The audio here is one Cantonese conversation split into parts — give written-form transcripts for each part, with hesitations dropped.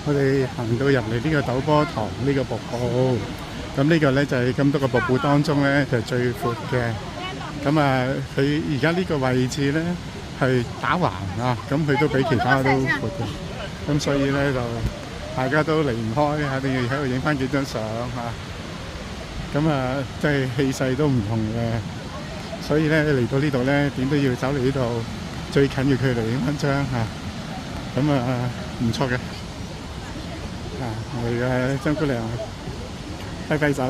我哋行到入嚟呢個陡坡塘呢個瀑布，咁呢個咧就係咁多個瀑布當中咧就係最闊嘅。咁啊，佢而家呢個位置咧係打橫啊，咁佢都比其他都闊嘅。咁所以咧就大家都離唔開，一定要喺度影翻幾張相嚇。咁啊，即係氣勢都唔同嘅。所以咧嚟到呢度咧，點都要走嚟呢度最近嘅距離影翻張嚇。咁啊，唔錯嘅。我哋嘅張姑娘揮揮手。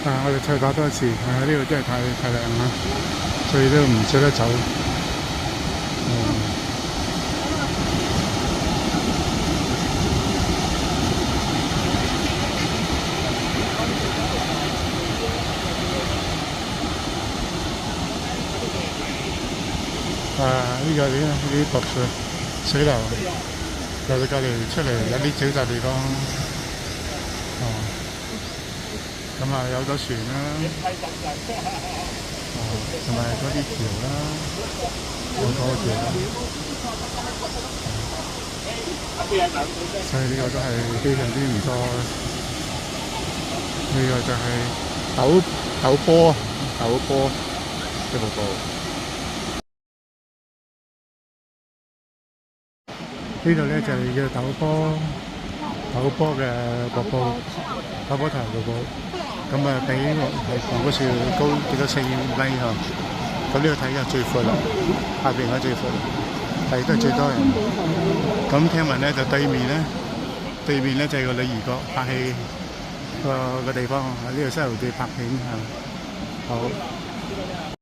我哋再打多一次。呢度真係太靚啦，所以都唔捨得走。呢個啲瀑布水流由佢隔離出嚟，有啲沼澤地方。咁有咗船啦，同埋嗰啲橋啦，好多橋啦。所以呢個都係非常之唔錯。呢個就係陡坡嘅瀑布。呢度咧就係叫陡坡嘅瀑布，陡坡塘瀑布。咁比黃果樹高幾多4米嗬？咁呢個睇下最闊啦，下邊係最闊，但係都係最多人。咁聽聞咧就對面咧就係個鯉魚角拍戲個地方，呢度西湖記拍片嚇。好。